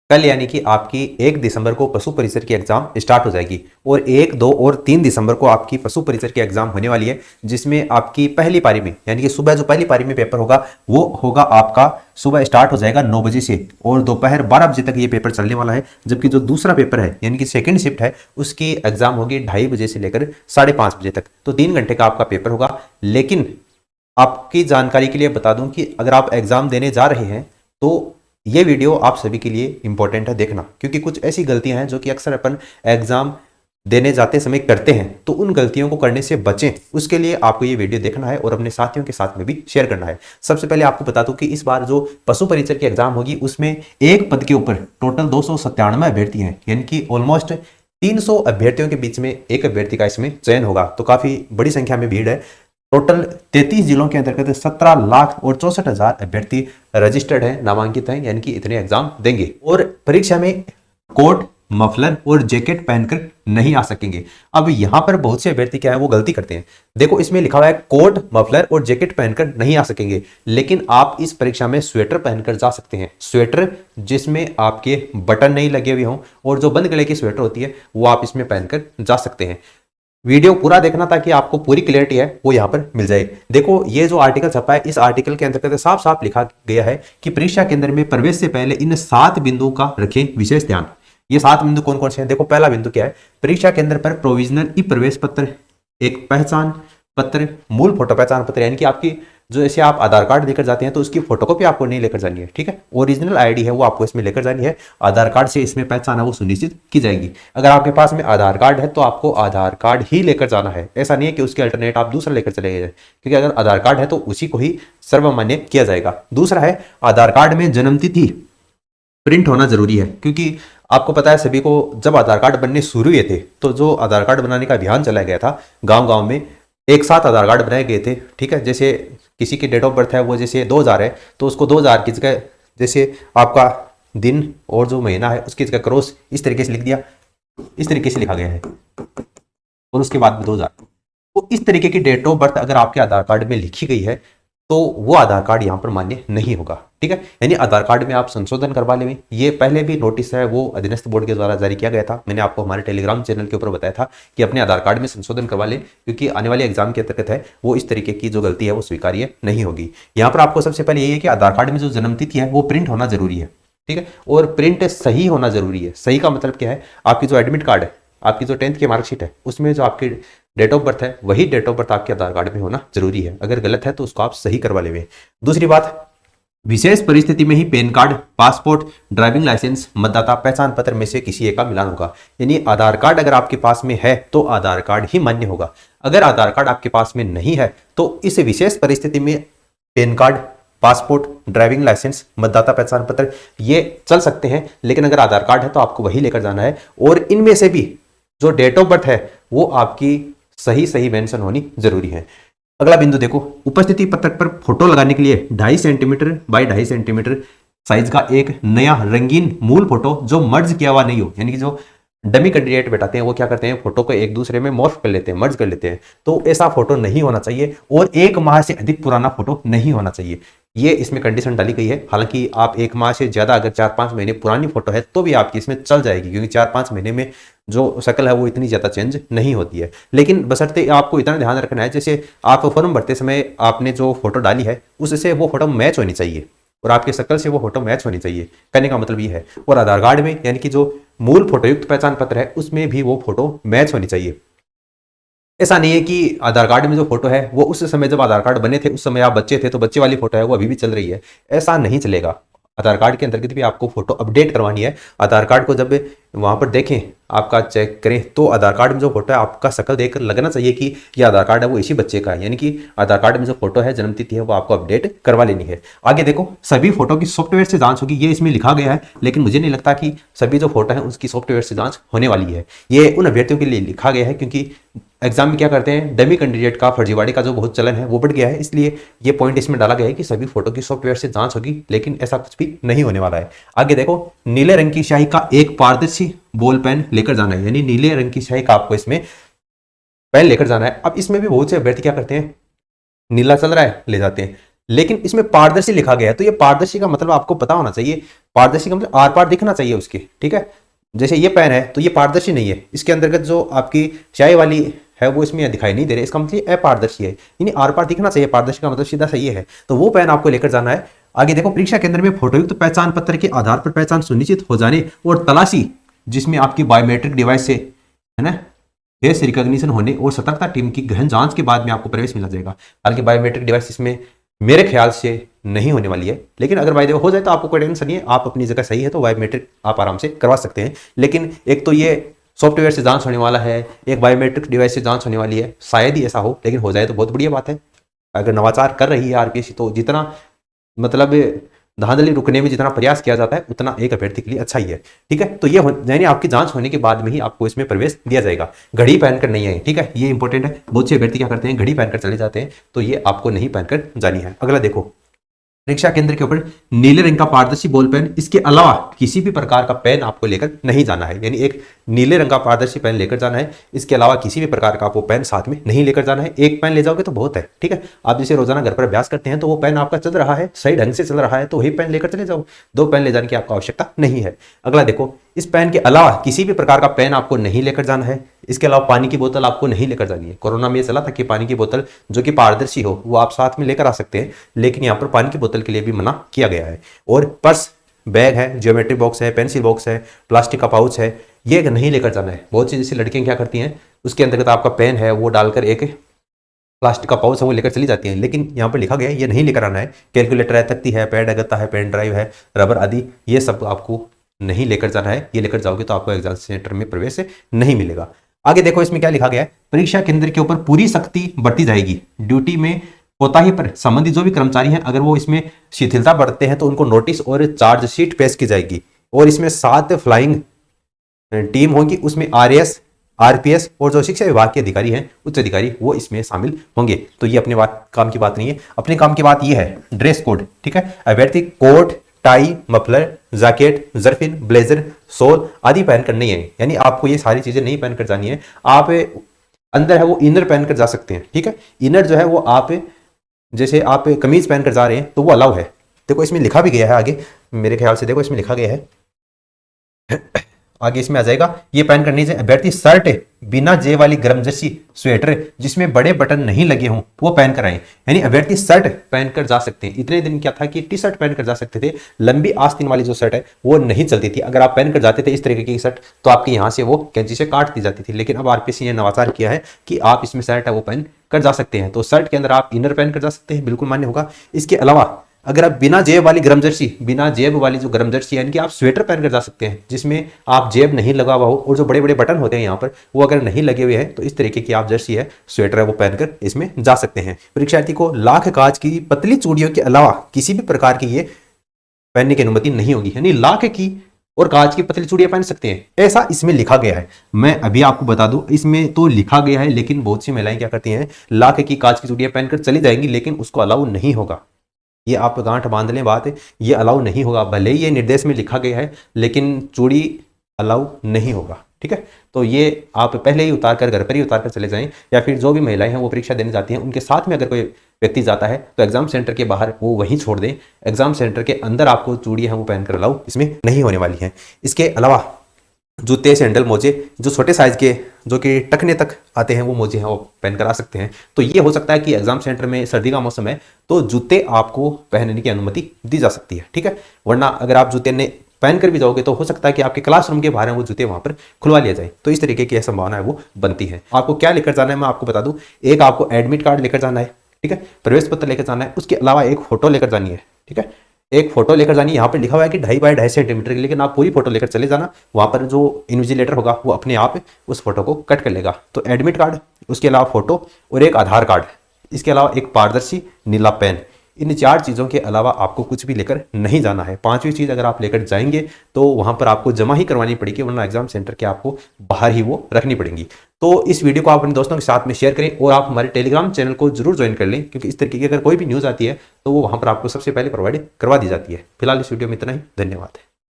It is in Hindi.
कल यानी कि आपकी 1 दिसंबर को पशु परिसर की एग्जाम स्टार्ट हो जाएगी और 1, 2 और 3 दिसंबर को आपकी पशु परिसर की एग्जाम होने वाली है, जिसमें आपकी पहली पारी में यानी कि सुबह जो पहली पारी में पेपर होगा वो होगा आपका सुबह स्टार्ट हो जाएगा 9 बजे से और दोपहर 12 बजे तक ये पेपर चलने वाला है। जबकि जो दूसरा पेपर है यानी कि सेकंड शिफ्ट है उसकी एग्जाम होगी 2:30 बजे से लेकर 5:30 बजे तक, तो 3 घंटे का आपका पेपर होगा। लेकिन आपकी जानकारी के लिए बता दूं कि अगर आप एग्जाम देने जा रहे हैं तो ये वीडियो आप सभी के लिए इंपॉर्टेंट है देखना, क्योंकि कुछ ऐसी गलतियां हैं जो कि अक्सर अपन एग्जाम देने जाते समय करते हैं, तो उन गलतियों को करने से बचें। उसके लिए आपको ये वीडियो देखना है और अपने साथियों के साथ में भी शेयर करना है। सबसे पहले आपको बता दूं कि इस बार जो पशु परिचर की एग्जाम होगी उसमें एक पद के ऊपर टोटल 297 अभ्यर्थी हैं, यानी कि ऑलमोस्ट 300 अभ्यर्थियों के बीच में एक अभ्यर्थी का इसमें चयन होगा, तो काफी बड़ी संख्या में भीड़ है। टोटल 33 जिलों के अंतर्गत 17,64,000 अभ्यर्थी रजिस्टर्ड हैं, नामांकित हैं, यानी कि इतने एग्जाम देंगे। और परीक्षा में कोट, मफलर और जैकेट पहनकर नहीं आ सकेंगे। अब यहां पर बहुत से अभ्यर्थी क्या है वो गलती करते हैं। देखो इसमें लिखा हुआ है कोट, मफलर और जैकेट पहनकर नहीं आ सकेंगे, लेकिन आप इस परीक्षा में स्वेटर पहनकर जा सकते हैं। स्वेटर जिसमें आपके बटन नहीं लगे हुए हों और जो बंद गले की स्वेटर होती है वो आप इसमें पहनकर जा सकते हैं। वीडियो पूरा देखना ताकि आपको पूरी क्लियरिटी है वो यहाँ पर मिल जाए। देखो ये जो आर्टिकल छपा है इस आर्टिकल के अंतर्गत साफ साफ लिखा गया है कि परीक्षा केंद्र में प्रवेश से पहले इन 7 बिंदुओं का रखें विशेष ध्यान। ये 7 बिंदु कौन कौन से हैं? देखो पहला बिंदु क्या है, परीक्षा केंद्र पर प्रोविजनल ई प्रवेश पत्र, एक पहचान पत्र, मूल फोटो पहचान पत्र, यानी कि आपकी जो ऐसे आप आधार कार्ड लेकर जाते हैं तो उसकी फोटोकॉपी आपको नहीं लेकर जानी है, ठीक है। ओरिजिनल आईडी है वो आपको इसमें लेकर जानी है। आधार कार्ड से इसमें पहचान है वो सुनिश्चित की जाएगी। अगर आपके पास में आधार कार्ड है तो आपको आधार कार्ड ही लेकर जाना है, ऐसा नहीं है कि उसके अल्टरनेट आप दूसरा लेकर चले जाए, क्योंकि अगर आधार कार्ड है तो उसी को ही सर्वमान्य किया जाएगा। दूसरा है आधार कार्ड में जन्म तिथि प्रिंट होना जरूरी है, क्योंकि आपको पता है सभी को जब आधार कार्ड बनने शुरू हुए थे तो जो आधार कार्ड बनाने का अभियान चलाया गया था गांव गांव में एक साथ आधार कार्ड बनाए गए थे, ठीक है। जैसे किसी की डेट ऑफ बर्थ है वो जैसे 2000 है तो उसको 2000 की जगह जैसे आपका दिन और जो महीना है उसकी जगह क्रॉस इस तरीके से लिख दिया, इस तरीके से लिखा गया है और उसके बाद में 2000। तो इस तरीके की डेट ऑफ बर्थ अगर आपके आधार कार्ड में लिखी गई है तो वो आधार कार्ड यहाँ पर मान्य नहीं होगा, ठीक है। यानी आधार कार्ड में आप संशोधन करवा लें। ये पहले भी नोटिस है वो अधीनस्थ बोर्ड के द्वारा जारी किया गया था, मैंने आपको हमारे टेलीग्राम चैनल के ऊपर बताया था कि अपने आधार कार्ड में संशोधन करवा लें, क्योंकि आने वाले एग्जाम के अंतर्गत है वो इस तरीके की जो गलती है वो स्वीकार्य नहीं होगी। यहाँ पर आपको सबसे पहले यही है कि आधार कार्ड में जो जन्मतिथि है वो प्रिंट होना जरूरी है, ठीक है, और प्रिंट सही होना जरूरी है। सही का मतलब क्या है, आपकी जो एडमिट कार्ड है, आपकी जो 10th की मार्कशीट है उसमें जो आपकी डेट ऑफ बर्थ है वही डेट ऑफ बर्थ आपके आधार कार्ड में होना जरूरी है। अगर गलत है तो उसको आप सही करवा लेंगे। दूसरी बात, विशेष परिस्थिति में ही PAN card, passport, driving licence, मतदाता पहचान पत्र में से किसी एक का मिलान होगा। यानी आधार कार्ड अगर आपके पास में है तो आधार कार्ड ही मान्य होगा। अगर आधार कार्ड आपके पास में नहीं है तो इस विशेष परिस्थिति में PAN card, passport, driving licence, मतदाता पहचान पत्र ये चल सकते हैं, लेकिन अगर आधार कार्ड है तो आपको वही लेकर जाना है। और इनमें से भी जो डेट ऑफ बर्थ है वो आपकी सही मेंशन होनी जरूरी है। अगला बिंदु देखो, उपस्थिति पत्रक पर फोटो लगाने के लिए 2.5 सेंटीमीटर बाई 2.5 सेंटीमीटर साइज का एक नया रंगीन मूल फोटो जो मर्ज किया हुआ नहीं हो, यानी कि जो डमी कैंडिडेट बैठाते हैं वो क्या करते हैं फोटो को एक दूसरे में मॉर्फ कर लेते हैं, मर्ज कर लेते हैं, तो ऐसा फोटो नहीं होना चाहिए और 1 माह से अधिक पुराना फोटो नहीं होना चाहिए। ये इसमें कंडीशन डाली गई है। हालांकि आप 1 माह से ज्यादा अगर 4-5 महीने पुरानी फोटो है तो भी आपकी इसमें चल जाएगी, क्योंकि 4-5 महीने में जो शक्ल है वो इतनी ज्यादा चेंज नहीं होती है। लेकिन बशर्ते आपको इतना ध्यान रखना है जैसे आप फॉर्म भरते समय आपने जो फोटो डाली है उससे वो फोटो मैच होनी चाहिए और आपकी शक्ल से वो फोटो मैच होनी चाहिए, कहने का मतलब ये है। और आधार कार्ड में यानी कि जो मूल फोटोयुक्त पहचान पत्र है उसमें भी वो फोटो मैच होनी चाहिए। ऐसा नहीं है कि आधार कार्ड में जो फोटो है वो उस समय जब आधार कार्ड बने थे उस समय आप बच्चे थे तो बच्चे वाली फोटो है वो अभी भी चल रही है, ऐसा नहीं चलेगा। आधार कार्ड के अंतर्गत भी आपको फोटो अपडेट करवानी है। आधार कार्ड को जब वहां पर देखें, आपका चेक करें तो आधार कार्ड में जो फोटो है आपका शक्ल देखकर लगना चाहिए कि ये आधार कार्ड है वो इसी बच्चे का है, यानी कि आधार कार्ड में जो फोटो है जन्मतिथि है वो आपको अपडेट करवा लेनी है। आगे देखो, सभी फोटो की सॉफ्टवेयर से जांच होगी, ये इसमें लिखा गया है, लेकिन मुझे नहीं लगता कि सभी जो फोटो है उसकी सॉफ्टवेयर से जांच होने वाली है। ये उन अभ्यर्थियों के लिए लिखा गया है क्योंकि एग्जाम में क्या करते हैं, डमी कैंडिडेट का फर्जीवाड़े का जो बहुत चलन है वो बढ़ गया है, इसलिए ये पॉइंट इसमें डाला गया है कि सभी फोटो की सॉफ्टवेयर से जांच होगी, लेकिन ऐसा कुछ भी नहीं होने वाला है। आगे देखो, नीले रंग की स्याही का एक पारदर्शी बॉल पेन लेकर जाना है, यानी नीले रंग की स्याही का आपको इसमें पेन लेकर जाना है। अब इसमें भी बहुत से अभ्यर्थी क्या करते हैं, नीला चल रहा है ले जाते हैं, लेकिन इसमें पारदर्शी लिखा गया है, तो ये पारदर्शी का मतलब आपको पता होना चाहिए। पारदर्शी का मतलब आर पार दिखना चाहिए उसके, ठीक है। जैसे ये पेन है तो ये पारदर्शी नहीं है, इसके अंतर्गत जो आपकी स्याही वाली है वो इसमें दिखाई नहीं दे रही, इसका मतलब अपारदर्शी है, यानी आर पार दिखना चाहिए। पारदर्शी का मतलब सीधा सही है, तो वो पेन आपको लेकर जाना है। आगे देखो, परीक्षा केंद्र में फोटोयुक्त पहचान पत्र के आधार पर पहचान सुनिश्चित हो जाने और तलाशी जिसमें आपकी बायोमेट्रिक डिवाइस से, है ना, फेस रिकॉग्निशन होने और सतर्कता टीम की गहन जांच के बाद में आपको प्रवेश मिला जाएगा। हालांकि बायोमेट्रिक डिवाइस इसमें मेरे ख्याल से नहीं होने वाली है, लेकिन अगर बाय द वे हो जाए तो आपको कोई टेंशन नहीं है, आप अपनी जगह सही है तो बायोमेट्रिक आप आराम से करवा सकते हैं। लेकिन एक तो ये सॉफ्टवेयर से जांच होने वाला है, एक बायोमेट्रिक डिवाइस से जांच होने वाली है, शायद ही ऐसा हो, लेकिन हो जाए तो बहुत बढ़िया बात है। अगर नवाचार कर रही है आरपीएससी तो जितना मतलब धांधली रुकने में जितना प्रयास किया जाता है उतना एक अभ्यर्थी के लिए अच्छा ही है, ठीक है। तो ये यानी आपकी जांच होने के बाद में ही आपको इसमें प्रवेश दिया जाएगा, घड़ी पहनकर नहीं है, ठीक है, ये इंपॉर्टेंट है। बहुत से अभ्यर्थी क्या करते हैं, घड़ी पहनकर चले जाते हैं, तो ये आपको नहीं पहनकर जानी है। अगला देखो, परीक्षा केंद्र के ऊपर नीले रंग का पारदर्शी बॉल पेन, इसके अलावा किसी भी प्रकार का पेन आपको लेकर नहीं जाना है, यानी एक नीले रंग का पारदर्शी पेन लेकर जाना है, इसके अलावा किसी भी प्रकार का आपको पेन साथ में नहीं लेकर जाना है। एक पेन ले जाओगे तो बहुत है, ठीक है। आप जैसे रोजाना घर पर अभ्यास करते हैं तो वो पेन आपका चल रहा है, सही ढंग से चल रहा है, तो वही पेन लेकर चले जाओ, दो पेन ले जाने की आपको आवश्यकता नहीं है। अगला देखो, इस पेन के अलावा किसी भी प्रकार का पेन आपको नहीं लेकर जाना है। इसके अलावा पानी की बोतल आपको नहीं लेकर जानी है। कोरोना में ये चला था कि पानी की बोतल जो कि पारदर्शी हो वो आप साथ में लेकर आ सकते हैं, लेकिन यहाँ पर पानी की बोतल के लिए भी मना किया गया है। और पर्स, बैग है, ज्योमेट्री बॉक्स है, पेंसिल बॉक्स है, प्लास्टिक का पाउच है, ये नहीं लेकर जाना है। बहुत सी जैसी लड़कियां क्या करती हैं, उसके अंतर्गत आपका पेन है वो डालकर एक प्लास्टिक का पाउच है वो लेकर चली जाती हैं, लेकिन यहाँ पर लिखा गया है ये नहीं लेकर आना है। कैलकुलेटर है, तख्ती है, पैड है, गत्ता है, पेन ड्राइव है, रबर आदि, ये सब आपको नहीं लेकर जाना है। ये लेकर जाओगे तो आपको एग्जाम सेंटर में प्रवेश नहीं मिलेगा। आगे देखो, इसमें क्या लिखा गया है, परीक्षा केंद्र के ऊपर पूरी सख्ती बरती जाएगी। ड्यूटी में कोताही पर संबंधित जो भी कर्मचारी हैं, अगर वो इसमें शिथिलता बरतते हैं तो उनको नोटिस और चार्जशीट पेश की जाएगी। और इसमें 7 फ्लाइंग टीम होगी, उसमें आरएएस, आरपीएस और जो शिक्षा विभाग के अधिकारी हैं, उच्च अधिकारी, वो इसमें शामिल होंगे। तो ये अपने काम की बात नहीं है, अपने काम की बात ये है ड्रेस कोड, ठीक है। अभ्यर्थी कोट, टाई, मफलर, जैकेट, जरफिन, ब्लेजर, शॉल आदि पहनकर नहीं है, यानी आपको ये सारी चीजें नहीं पहनकर जानी है। आप अंदर है वो इनर पहनकर जा सकते हैं, ठीक है। इनर जो है वो आप जैसे आप कमीज पहनकर जा रहे हैं तो वो अलाउ है। देखो इसमें लिखा भी गया है आगे, मेरे ख्याल से देखो इसमें लिखा गया है आगे इसमें आ जाएगा, ये पहन कर नहीं जाए। अभ्यर्थी शर्ट बिना जेब वाली गर्म जर्सी स्वेटर जिसमें बड़े बटन नहीं लगे हों वो पहन कर आए, यानी अभ्यर्थी शर्ट पहनकर जा सकते हैं। इतने दिन क्या था कि टी शर्ट पहनकर जा सकते थे, लंबी आस्तीन वाली जो शर्ट है वो नहीं चलती थी। अगर आप पहनकर जाते थे इस तरीके की शर्ट तो आपके यहाँ से वो कैंची से काट दी जाती थी, लेकिन अब आरपीएससी ने नवाचार किया है कि आप इसमें शर्ट है वो पहन कर जा सकते हैं। तो शर्ट के अंदर आप इनर पहन कर जा सकते हैं, बिल्कुल मान्य होगा। इसके अलावा अगर आप बिना जेब वाली गर्म जर्सी, बिना जेब वाली जो गर्म जर्सी है, यानी कि आप स्वेटर पहनकर जा सकते हैं जिसमें आप जेब नहीं लगा हुआ हो और जो बड़े बड़े बटन होते हैं यहाँ पर वो अगर नहीं लगे हुए हैं, तो इस तरीके की आप जर्सी है, स्वेटर है, वो पहनकर इसमें जा सकते हैं। परीक्षार्थी को लाख कांच की पतली चूड़ियों के अलावा किसी भी प्रकार की ये पहनने की अनुमति नहीं होगी, यानी लाख की और कांच की पतली चूड़ियां पहन सकते हैं, ऐसा इसमें लिखा गया है। मैं अभी आपको बता दूं, इसमें तो लिखा गया है, लेकिन बहुत सी महिलाएं क्या करती हैं, लाख की कांच की चूड़ियां पहनकर चली जाएंगी, लेकिन उसको अलाउ नहीं होगा। ये आप गांठ बांध लें बात, ये अलाउ नहीं होगा। भले ही ये निर्देश में लिखा गया है, लेकिन चूड़ी अलाउ नहीं होगा, ठीक है। तो ये आप पहले ही उतार कर घर पर ही उतार कर चले जाएं, या फिर जो भी महिलाएं हैं वो परीक्षा देने जाती हैं उनके साथ में अगर कोई व्यक्ति जाता है तो एग्जाम सेंटर के बाहर वो वहीं छोड़ दें। एग्जाम सेंटर के अंदर आपको चूड़ियां हैं वो पहनकर अलाउ इसमें नहीं होने वाली हैं। इसके अलावा जूते, सैंडल, मोजे जो छोटे साइज के जो कि टखने तक आते हैं वो मोजे हैं वो पहनकर आ सकते हैं। तो ये हो सकता है कि एग्जाम सेंटर में सर्दी का मौसम है तो जूते आपको पहनने की अनुमति दी जा सकती है, ठीक है। वरना अगर आप जूते ने पहनकर भी जाओगे तो हो सकता है कि आपके क्लासरूम के बाहर वो जूते वहां पर खुलवा लिया जाए। तो इस तरीके की संभावना है वो बनती है। आपको क्या लेकर जाना है मैं आपको बता दूं, एक आपको एडमिट कार्ड लेकर जाना है, ठीक है, प्रवेश पत्र लेकर जाना है, उसके अलावा एक फोटो लेकर जानी है, ठीक है। एक फोटो लेकर जानी है, यहाँ पर लिखा हुआ है कि 2.5 बाय 2.5 सेंटीमीटर की, लेकिन आप पूरी फोटो लेकर चले जाना। वहां पर जो इन्विजिलेटर होगा वो अपने आप उस फोटो को कट कर लेगा। तो एडमिट कार्ड, उसके अलावा फोटो और एक आधार कार्ड, इसके अलावा एक पारदर्शी नीला पेन, इन 4 चीज़ों के अलावा आपको कुछ भी लेकर नहीं जाना है। 5वीं चीज़ अगर आप लेकर जाएंगे तो वहां पर आपको जमा ही करवानी पड़ेगी, वरना एग्जाम सेंटर के आपको बाहर ही वो रखनी पड़ेगी। तो इस वीडियो को आप अपने दोस्तों के साथ में शेयर करें और आप हमारे टेलीग्राम चैनल को जरूर ज्वाइन कर लें, क्योंकि इस तरीके की अगर कोई भी न्यूज़ आती है तो वो वहां पर आपको सबसे पहले प्रोवाइड करवा दी जाती है। फिलहाल इस वीडियो में इतना ही, धन्यवाद।